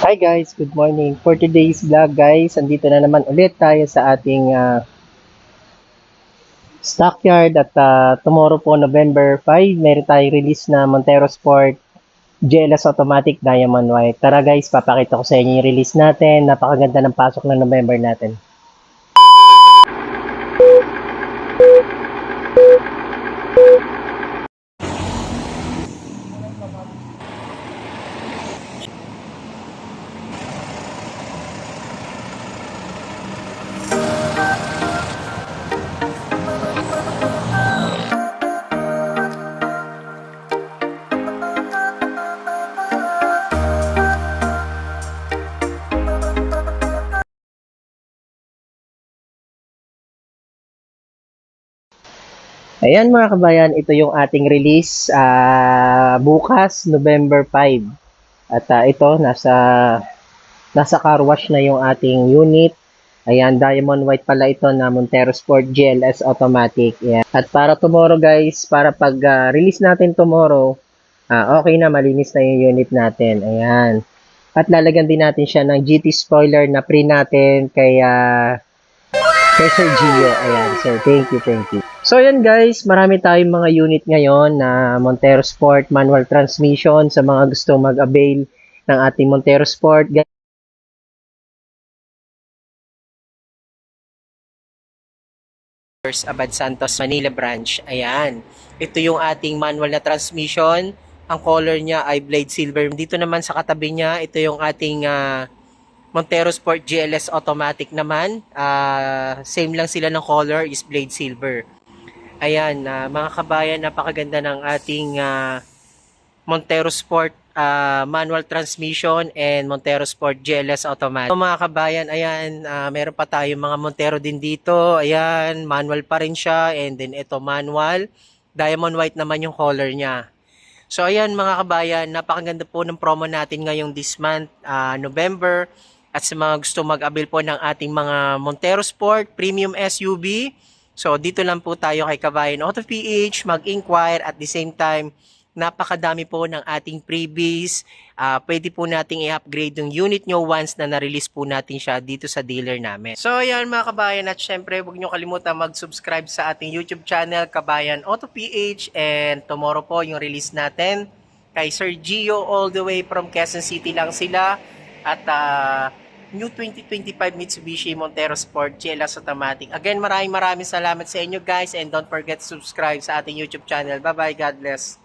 Hi guys, good morning. For today's vlog guys, andito na naman ulit tayo sa ating stockyard at tomorrow po November 5, meron tayong release na Montero Sport GLS Automatic Diamond White. Tara guys, papakita ko sa inyo yung release natin. Napakaganda ng pasok ng November natin. Ayan mga kabayan, ito yung ating release bukas November 5. At ito nasa car wash na yung ating unit. Ayan, diamond white pala ito na Montero Sport GLS Automatic. Ayan. At para tomorrow guys, para pag release natin tomorrow, okay na, malinis na yung unit natin. Ayan. At lalagyan din natin siya ng GT spoiler na pre natin kay Sir Gio. Ayan, sir, thank you, thank you. So yan guys, marami tayong mga unit ngayon na Montero Sport manual transmission sa mga gusto mag-avail ng ating Montero Sport. Abad Santos, Manila branch. Ayan. Ito yung ating manual na transmission. Ang color niya ay blade silver. Dito naman sa katabi niya, ito yung ating Montero Sport GLS Automatic naman. Same lang sila ng color, is blade silver. Ayan, mga kabayan, napakaganda ng ating Montero Sport manual transmission and Montero Sport GLS Automatic. So mga kabayan, ayan, meron pa tayong mga Montero din dito. Ayan, manual pa rin siya, and then ito manual. Diamond white naman yung color niya. So ayan mga kabayan, napakaganda po ng promo natin ngayong this month, November. At sa mga gusto mag-avail po ng ating mga Montero Sport Premium SUV, so dito lang po tayo kay Kabayan Auto PH, mag-inquire. At the same time, napakadami po ng ating freebies. Pwede po nating i-upgrade yung unit nyo once na na-release po natin siya dito sa dealer namin. So ayan mga kabayan, at syempre huwag nyo kalimutan mag-subscribe sa ating YouTube channel, Kabayan Auto PH. And tomorrow po yung release natin kay Sir Gio, all the way from Quezon City lang sila. At new 2025 Mitsubishi Montero Sport GLS Automatic. Again, maraming salamat sa inyo guys, and don't forget to subscribe sa ating YouTube channel. Bye bye, God bless.